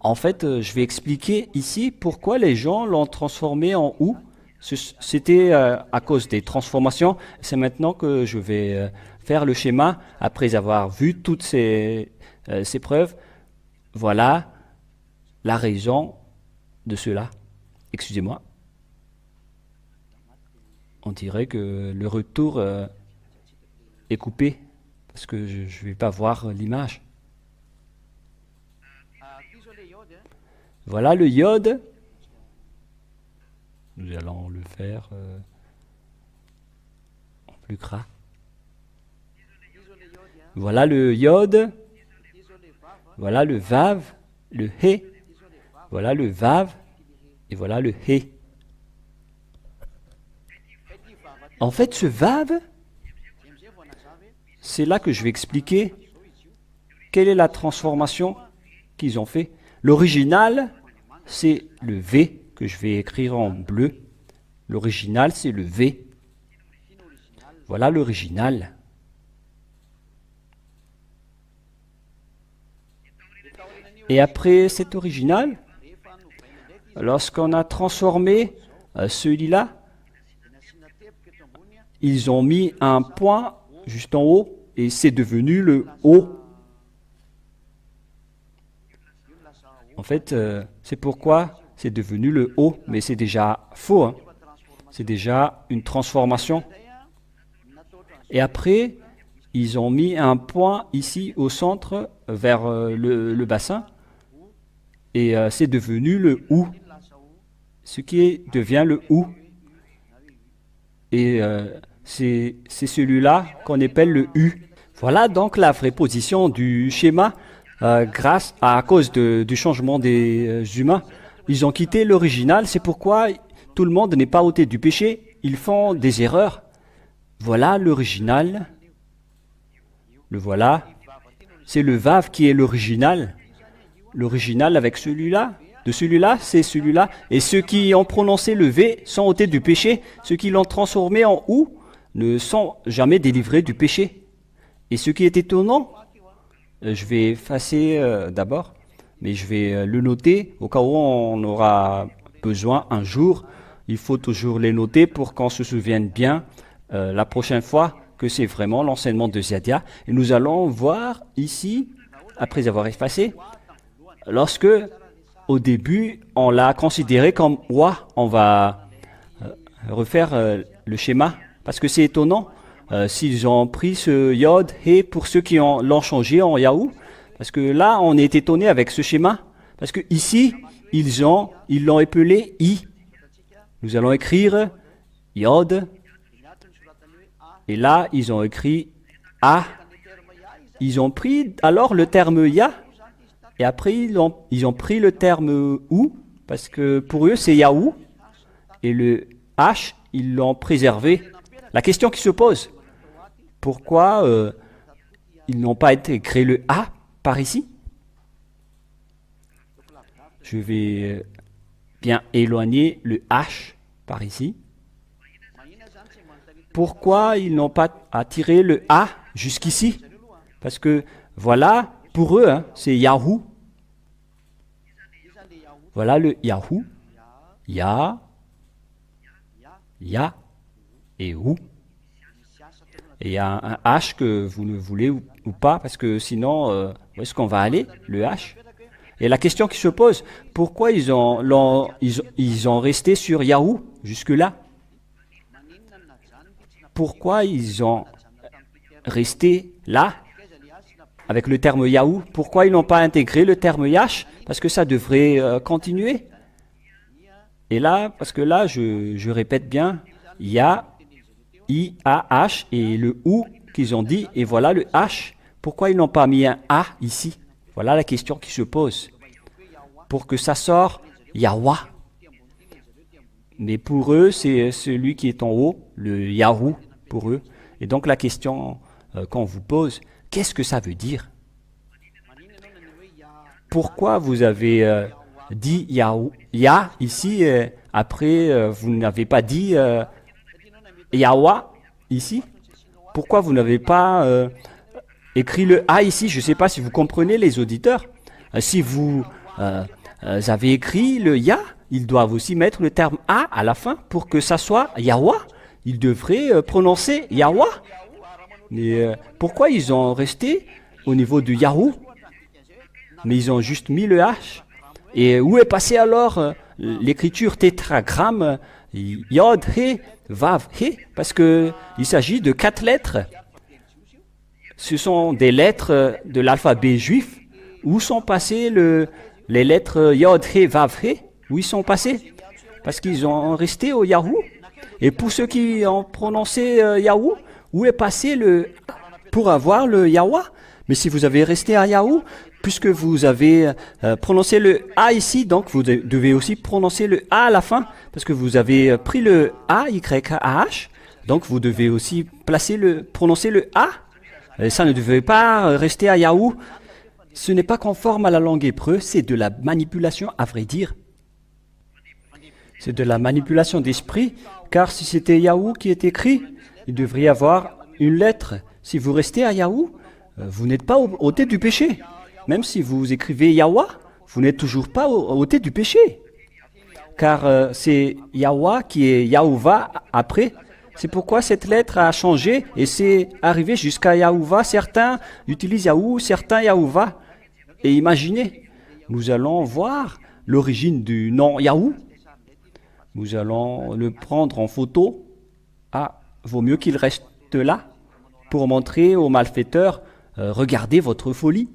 En fait, je vais expliquer ici pourquoi les gens l'ont transformé en OU. C'était à cause des transformations. C'est maintenant que je vais faire le schéma après avoir vu toutes ces preuves. Voilà la raison de cela. Excusez-moi. On dirait que le retour est coupé parce que je ne vais pas voir l'image. Voilà le iode. Nous allons le faire en plus gras. Voilà le iode. Voilà le vav, le he. Voilà le vav et voilà le he. En fait, ce vav, c'est là que je vais expliquer quelle est la transformation qu'ils ont fait. L'original, c'est le V que je vais écrire en bleu. L'original, c'est le V. Voilà l'original. Et après cet original, lorsqu'on a transformé celui-là, ils ont mis un point juste en haut et c'est devenu le O. En fait, c'est pourquoi c'est devenu le O, mais c'est déjà faux. Hein. C'est déjà une transformation. Et après, ils ont mis un point ici au centre vers le bassin et c'est devenu le OU, ce qui devient le OU. Et c'est celui-là qu'on appelle le U. Voilà donc la vraie position du schéma grâce à cause du changement des humains. Ils ont quitté l'original, c'est pourquoi tout le monde n'est pas ôté du péché, ils font des erreurs. Voilà l'original. Le voilà. C'est le Vav qui est l'original. L'original avec celui-là. De celui-là, c'est celui-là. Et ceux qui ont prononcé le V sont ôtés du péché. Ceux qui l'ont transformé en OU ne sont jamais délivrés du péché. Et ce qui est étonnant, je vais effacer d'abord, mais je vais le noter au cas où on aura besoin un jour. Il faut toujours les noter pour qu'on se souvienne bien la prochaine fois que c'est vraiment l'enseignement de Zadia. Et nous allons voir ici, après avoir effacé, lorsque au début on l'a considéré comme Wa, on va refaire le schéma, parce que c'est étonnant. S'ils ont pris ce Yod, He, pour ceux qui l'ont changé en Yahoo, parce que là, on est étonné avec ce schéma, parce que ici, ils l'ont appelé I. Nous allons écrire Yod, et là, ils ont écrit A. Ils ont pris alors le terme Ya, et après, ils ont pris le terme OU, parce que pour eux, c'est Yahoo, et le H, ils l'ont préservé. La question qui se pose, pourquoi ils n'ont pas été créé le A par ici? Je vais bien éloigner le H par ici. Pourquoi ils n'ont pas attiré le A jusqu'ici? Parce que voilà, pour eux, hein, c'est Yahoo. Voilà le Yahoo. Ya, Ya et Ou. Et il y a un H que vous ne voulez ou pas, parce que sinon, où est-ce qu'on va aller, le H? Et la question qui se pose, pourquoi ils ont resté sur Yahoo jusque-là? Pourquoi ils ont resté là avec le terme Yahoo? Pourquoi ils n'ont pas intégré le terme Yash? Parce que ça devrait continuer. Et là, parce que là, je répète bien, il y a I-A-H et le OU qu'ils ont dit, et voilà le H. Pourquoi ils n'ont pas mis un A ici? Voilà la question qui se pose. Pour que ça sorte Yahweh. Mais pour eux, c'est celui qui est en haut, le Yahoo, pour eux. Et donc la question qu'on vous pose, qu'est-ce que ça veut dire? Pourquoi vous avez dit Yahoo, Ya ici, après vous n'avez pas dit Yahweh ici? Pourquoi vous n'avez pas écrit le A ici? Je ne sais pas si vous comprenez les auditeurs. Si vous avez écrit le Ya, ils doivent aussi mettre le terme A à la fin pour que ça soit Yahweh. Ils devraient prononcer Yahweh. Mais pourquoi ils ont resté au niveau du Yahoo? Mais ils ont juste mis le H. Et où est passé alors l'écriture tétragramme Yod, He, Vav, He? Parce qu'il s'agit de 4 lettres. Ce sont des lettres de l'alphabet juif. Où sont passées les lettres Yod, He, Vav, He? Où ils sont passés? Parce qu'ils ont resté au Yahoo. Et pour ceux qui ont prononcé Yahoo, où est passé le pour avoir le Yahweh? Mais si vous avez resté à Yahoo, puisque vous avez prononcé le A ici, donc vous devez aussi prononcer le A à la fin, parce que vous avez pris le A, Y-A-H, donc vous devez aussi prononcer le A. Et ça ne devait pas rester à Yahoo. Ce n'est pas conforme à la langue hébreu, c'est de la manipulation, à vrai dire. C'est de la manipulation d'esprit, car si c'était Yahoo qui est écrit, il devrait y avoir une lettre. Si vous restez à Yahoo, vous n'êtes pas ôté du péché. Même si vous écrivez Yahweh, vous n'êtes toujours pas ôté du péché. Car c'est Yahweh qui est Yahuva après. C'est pourquoi cette lettre a changé et c'est arrivé jusqu'à Yahuva. Certains utilisent Yahoo, certains Yahuva. Et imaginez, nous allons voir l'origine du nom Yahoo. Nous allons le prendre en photo. Ah, vaut mieux qu'il reste là pour montrer aux malfaiteurs, regardez votre folie.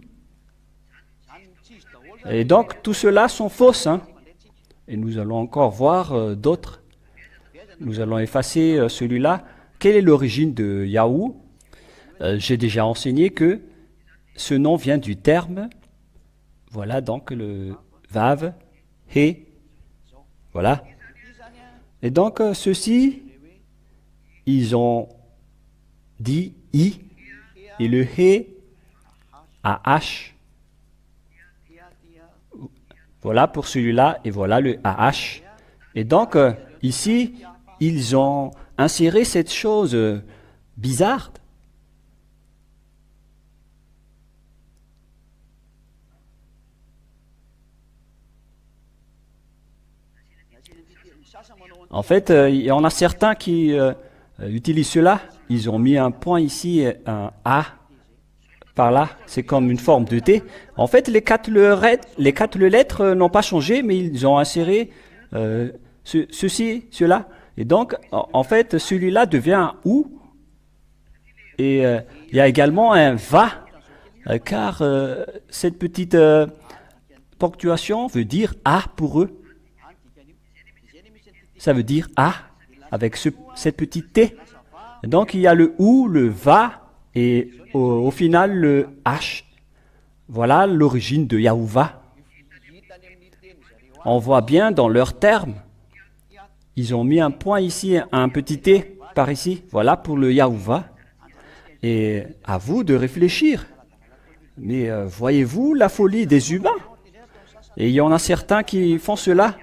Et donc, tout cela sont fausses. Hein? Et nous allons encore voir d'autres. Nous allons effacer celui-là. Quelle est l'origine de Yahoo? J'ai déjà enseigné que ce nom vient du terme, voilà donc le Vav, He, voilà. Et donc, ceux-ci, ils ont dit I, et le He à H. Voilà pour celui-là, et voilà le AH. Et donc, ici, ils ont inséré cette chose bizarre. En fait, il y en a certains qui utilisent cela. Ils ont mis un point ici, un A par là, c'est comme une forme de T. En fait, les quatre lettres n'ont pas changé, mais ils ont inséré ceci, cela. Et donc, en fait, celui-là devient un OU. Et il y a également un VA, car cette petite ponctuation veut dire A pour eux. Ça veut dire A, avec cette petite T. Et donc, il y a le OU, le VA, et au final, le H. Voilà l'origine de Yahuva. On voit bien dans leurs termes. Ils ont mis un point ici, un petit T par ici. Voilà pour le Yahuva. Et à vous de réfléchir. Mais voyez-vous la folie des humains? Et il y en a certains qui font cela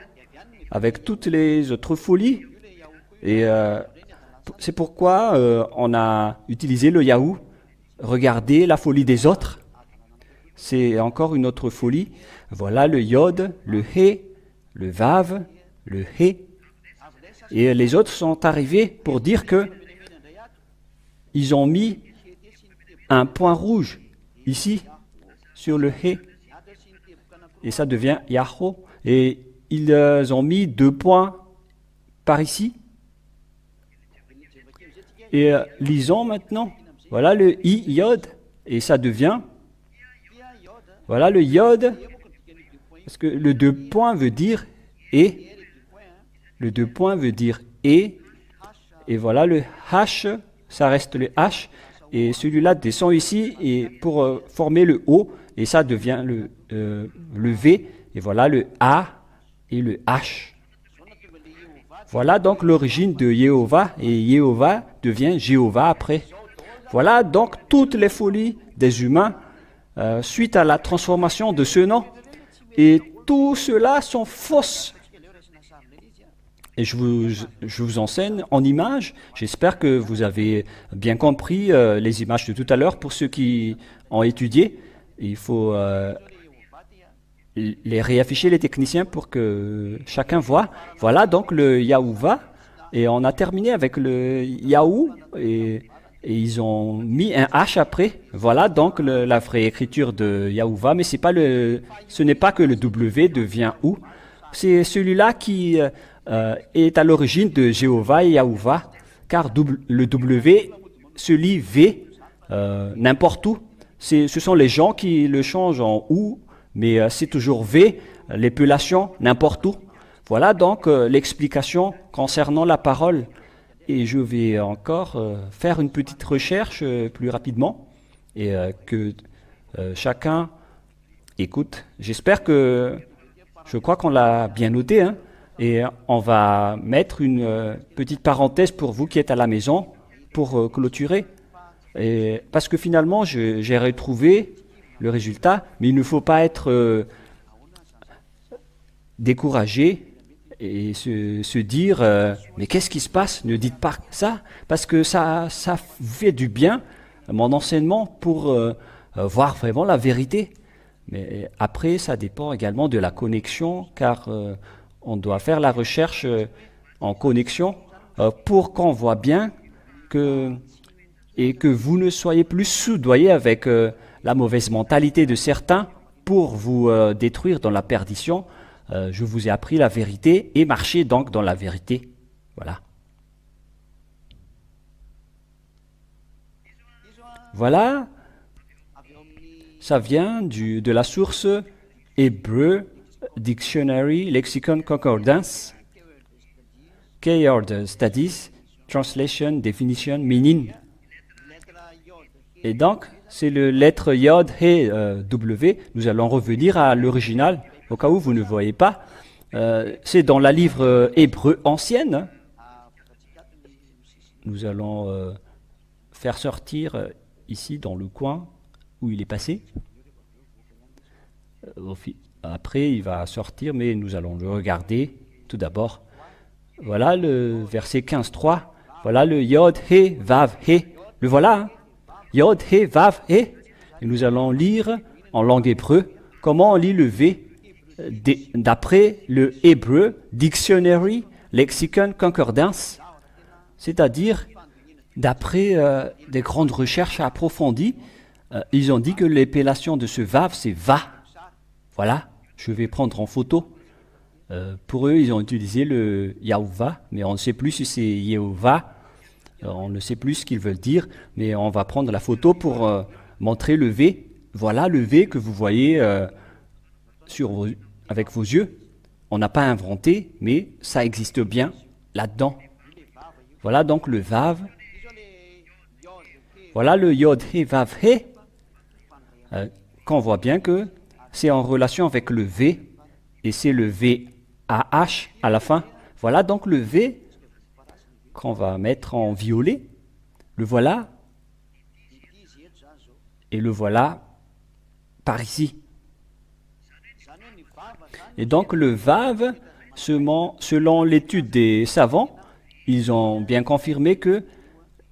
avec toutes les autres folies. Et c'est pourquoi on a utilisé le Yahoo. Regardez la folie des autres. C'est encore une autre folie. Voilà le Yod, le He, le Vav, le He. Et les autres sont arrivés pour dire que ils ont mis un point rouge ici sur le He. Et ça devient Yahoo. Et ils ont mis 2 points par ici. Et lisons maintenant. Voilà le I, Yod. Et ça devient, voilà le Yod. Parce que le 2 points veut dire et. Le 2 points veut dire et. Et voilà le H, ça reste le H. Et celui-là descend ici et pour former le O. Et ça devient le V. Et voilà le A et le H. Voilà donc l'origine de Jéhovah. Et Jéhovah devient Jéhovah après. Voilà donc toutes les folies des humains suite à la transformation de ce nom. Et tout cela sont fausses. Et je vous enseigne en images. J'espère que vous avez bien compris les images de tout à l'heure. Pour ceux qui ont étudié, il faut les réafficher, les techniciens, pour que chacun voit. Voilà donc le Yahuwah. Et on a terminé avec le Yahou. Et ils ont mis un H après. Voilà donc la vraie écriture de Yahuwah. Mais ce n'est pas que le W devient OU. C'est celui-là qui est à l'origine de Jéhovah et Yahuwah. Car le W se lit V n'importe où. Ce sont les gens qui le changent en OU. Mais c'est toujours V, l'épellation, n'importe où. Voilà donc l'explication concernant la parole. Et je vais encore faire une petite recherche plus rapidement et que chacun écoute. J'espère je crois qu'on l'a bien noté, hein, et on va mettre une petite parenthèse pour vous qui êtes à la maison pour clôturer. Et parce que finalement, j'ai retrouvé le résultat, mais il ne faut pas être découragé et se dire mais qu'est-ce qui se passe? Ne dites pas ça, parce que ça fait du bien, mon enseignement, pour voir vraiment la vérité. Mais après, ça dépend également de la connexion, car on doit faire la recherche en connexion pour qu'on voit bien et que vous ne soyez plus soudoyés avec la mauvaise mentalité de certains pour vous détruire dans la perdition. Je vous ai appris la vérité et marchez donc dans la vérité. Voilà. Voilà. Ça vient de la source Hebrew Dictionary Lexicon Concordance. Keyword Studies, Translation, Definition, Meaning. Et donc, c'est le lettre Yod, He, W. Nous allons revenir à l'original, au cas où vous ne voyez pas. C'est dans la livre hébreu ancienne. Nous allons faire sortir ici, dans le coin où il est passé. Après, il va sortir, mais nous allons le regarder tout d'abord. Voilà le verset 15.3. Voilà le Yod, He, Vav, He. Le voilà, hein? Yod, He, Vav, He. Et nous allons lire en langue hébreu comment on lit le V d'après le Hebrew Dictionary Lexicon Concordance, c'est-à-dire d'après des grandes recherches approfondies. Ils ont dit que l'épellation de ce Vav, c'est Va. Voilà, je vais prendre en photo. Pour eux, ils ont utilisé le Yahuwah, mais on ne sait plus si c'est Yehovah. On ne sait plus ce qu'ils veulent dire, mais on va prendre la photo pour montrer le V. Voilà le V que vous voyez avec vos yeux. On n'a pas inventé, mais ça existe bien là-dedans. Voilà donc le Vav. Voilà le Yod, He, Vav, He. Qu'on voit bien que c'est en relation avec le V, et c'est le V-A-H à la fin. Voilà donc le V qu'on va mettre en violet. Le voilà. Et le voilà par ici. Et donc le Vav, selon l'étude des savants, ils ont bien confirmé que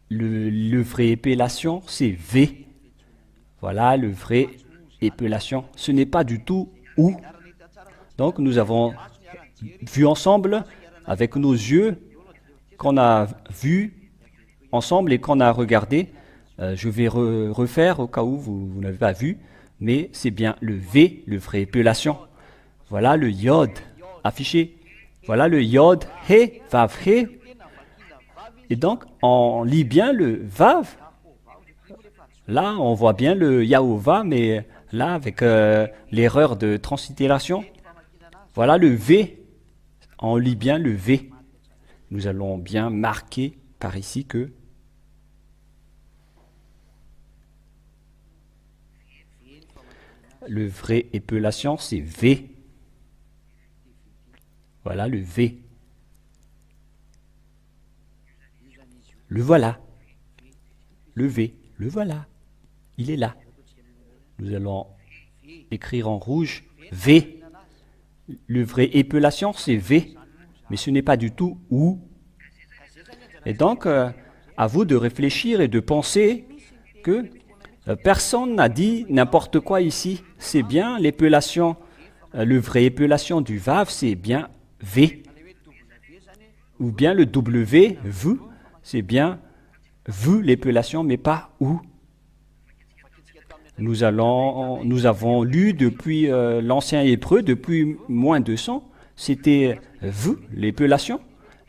le vrai épellation, c'est V. Voilà le vrai épellation. Ce n'est pas du tout OU. Donc nous avons vu ensemble avec nos yeux, qu'on a vu ensemble et qu'on a regardé. Je vais refaire au cas où vous n'avez pas vu, mais c'est bien le V, le vrai épellation. Voilà le yod affiché. Voilà le yod, he, vav, he. Et donc, on lit bien le vav. Là, on voit bien le Yahovah, mais là, avec l'erreur de translittération, voilà le V. On lit bien le V. Nous allons bien marquer par ici que le vrai épellation, c'est V. Voilà le V. Le voilà. Le V. Le voilà. Il est là. Nous allons écrire en rouge V. Le vrai épellation, c'est V. Mais ce n'est pas du tout ou. Et donc, à vous de réfléchir et de penser que personne n'a dit n'importe quoi ici. C'est bien l'épellation, le vrai épellation du vav, c'est bien V. Ou bien le W, V, c'est bien V l'épellation, mais pas ou. Nous avons lu depuis l'ancien hébreu, depuis moins 200, c'était V l'épellation.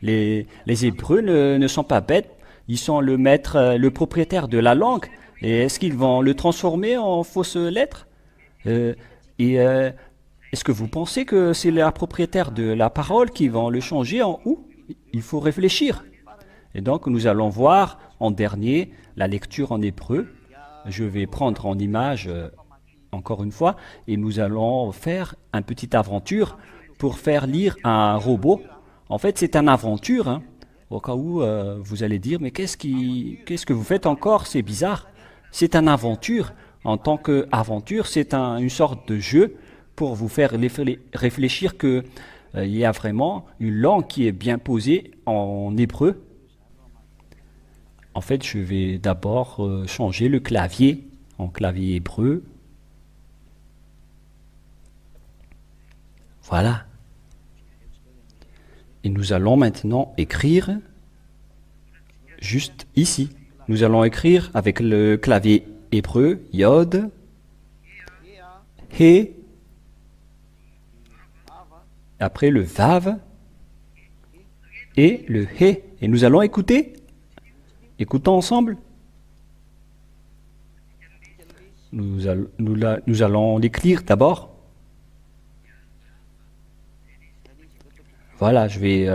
Les Hébreux ne sont pas bêtes, ils sont le maître, le propriétaire de la langue. Et est-ce qu'ils vont le transformer en fausse lettre est-ce que vous pensez que c'est la propriétaire de la parole qui vont le changer en ou? Il faut réfléchir. Et donc nous allons voir en dernier la lecture en hébreu. Je vais prendre en image encore une fois et nous allons faire une petite aventure pour faire lire un robot. En fait, c'est une aventure, hein, au cas où vous allez dire, mais qu'est-ce que vous faites encore? C'est bizarre. C'est une aventure. En tant qu'aventure, c'est une sorte de jeu pour vous faire réfléchir qu'il y a vraiment une langue qui est bien posée en hébreu. En fait, je vais d'abord changer le clavier en clavier hébreu. Voilà. Et nous allons maintenant écrire juste ici. Nous allons écrire avec le clavier hébreu, Yod, He, après le Vav et le He. Et nous allons écouter. Écoutons ensemble. Nous allons l'écrire d'abord. Voilà, je vais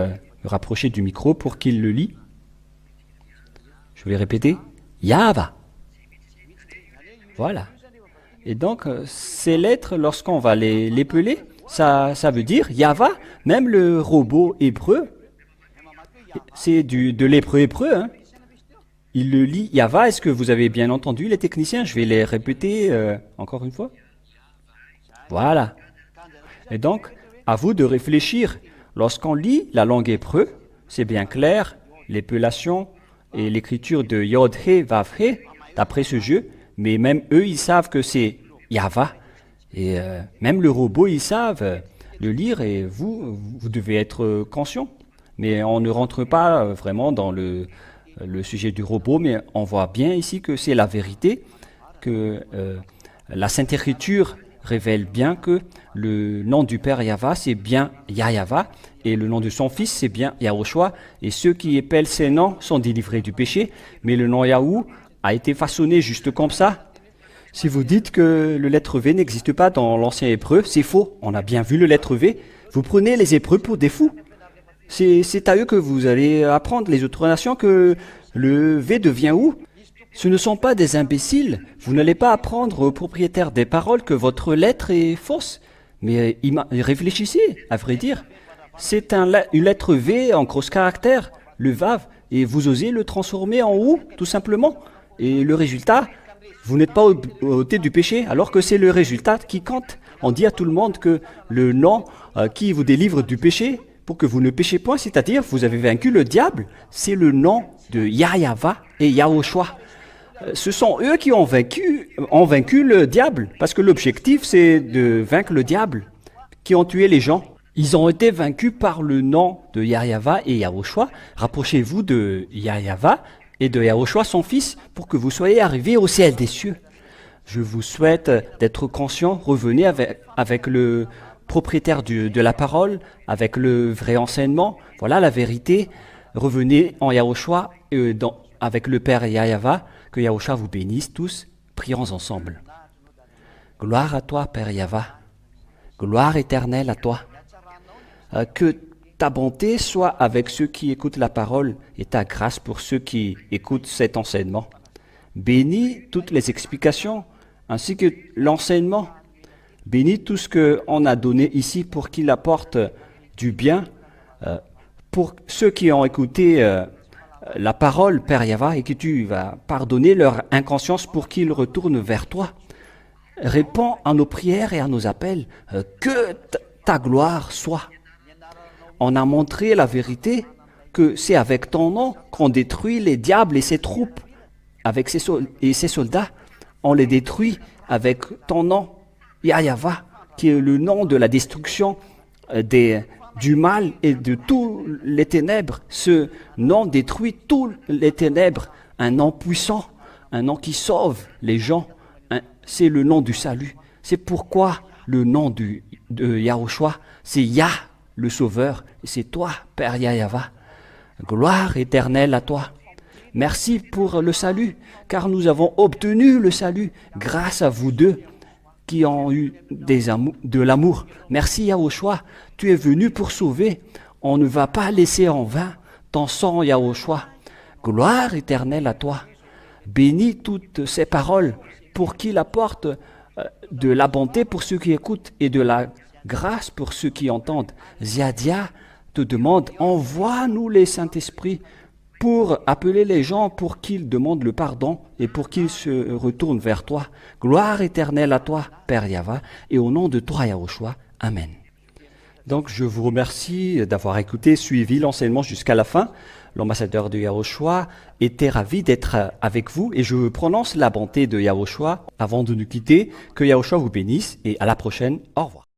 me rapprocher du micro pour qu'il le lit. Je vais répéter. Yava. Voilà. Et donc, ces lettres, lorsqu'on va l'épeler, ça veut dire Yava. Même le robot hébreu, c'est de l'hébreu hébreu, hein. Il le lit Yava. Est-ce que vous avez bien entendu les techniciens? Je vais les répéter encore une fois. Voilà. Et donc, à vous de réfléchir. Lorsqu'on lit la langue hébreu, c'est bien clair, l'épellation et l'écriture de Yod, He, Vav, He, d'après ce jeu, mais même eux, ils savent que c'est Yava. Et même le robot, ils savent le lire et vous devez être conscient. Mais on ne rentre pas vraiment dans le sujet du robot, mais on voit bien ici que c'est la vérité, que la Sainte Écriture révèle bien que le nom du Père Yahva, c'est bien Yahva, et le nom de son Fils, c'est bien Yahushua, et ceux qui épellent ces noms sont délivrés du péché, mais le nom Yahou a été façonné juste comme ça. Si vous dites que le lettre V n'existe pas dans l'ancien hébreu, c'est faux, on a bien vu le lettre V, vous prenez les Hébreux pour des fous. C'est à eux que vous allez apprendre, les autres nations, que le V devient où? Ce ne sont pas des imbéciles. Vous n'allez pas apprendre aux propriétaires des paroles que votre lettre est fausse. Mais réfléchissez, à vrai dire. C'est une lettre V en gros caractères, le Vav, et vous osez le transformer en OU, tout simplement. Et le résultat, vous n'êtes pas ôté du péché, alors que c'est le résultat qui compte. On dit à tout le monde que le nom qui vous délivre du péché, pour que vous ne péchez point, c'est-à-dire vous avez vaincu le diable, c'est le nom de Yahva et Yahushua. Ce sont eux qui ont vaincu le diable, parce que l'objectif c'est de vaincre le diable, qui ont tué les gens. Ils ont été vaincus par le nom de Yahyawa et Yahushua. Rapprochez-vous de Yahyawa et de Yahushua, son fils, pour que vous soyez arrivés au ciel des cieux. Je vous souhaite d'être conscient. Revenez avec le propriétaire de la parole, avec le vrai enseignement. Voilà la vérité. Revenez en Yahushua avec le Père Yahyawa. Que Yahushua vous bénisse tous. Prions ensemble. Gloire à toi, Père Yahyawa. Gloire éternelle à toi. Que ta bonté soit avec ceux qui écoutent la parole et ta grâce pour ceux qui écoutent cet enseignement. Bénis toutes les explications ainsi que l'enseignement. Bénis tout ce qu'on a donné ici pour qu'il apporte du bien pour ceux qui ont écouté la parole, Père Yahyawa, et que tu vas pardonner leur inconscience pour qu'ils retournent vers toi. Réponds à nos prières et à nos appels. Que ta gloire soit. On a montré la vérité que c'est avec ton nom qu'on détruit les diables et ses troupes, avec ses soldats. On les détruit avec ton nom, Yahyawa, qui est le nom de la destruction du mal et de tous les ténèbres. Ce nom détruit tous les ténèbres. Un nom puissant, un nom qui sauve les gens. C'est le nom du salut. C'est pourquoi le nom de Yahushua, c'est Yah, le Sauveur. C'est toi, Père Yahyawa. Gloire éternelle à toi. Merci pour le salut, car nous avons obtenu le salut grâce à vous deux qui ont eu de l'amour. Merci Yahushua, tu es venu pour sauver. On ne va pas laisser en vain ton sang, Yahushua. Gloire éternelle à toi. Bénis toutes ces paroles pour qu'il apporte de la bonté pour ceux qui écoutent et de la grâce pour ceux qui entendent. Ziadia te demande, envoie-nous les Saint-Esprit pour appeler les gens pour qu'ils demandent le pardon et pour qu'ils se retournent vers toi. Gloire éternelle à toi, Père Yahyawa, et au nom de toi, Yahushua. Amen. Donc, je vous remercie d'avoir écouté, suivi l'enseignement jusqu'à la fin. L'ambassadeur de Yahushua était ravi d'être avec vous et je prononce la bonté de Yahushua avant de nous quitter. Que Yahushua vous bénisse et à la prochaine. Au revoir.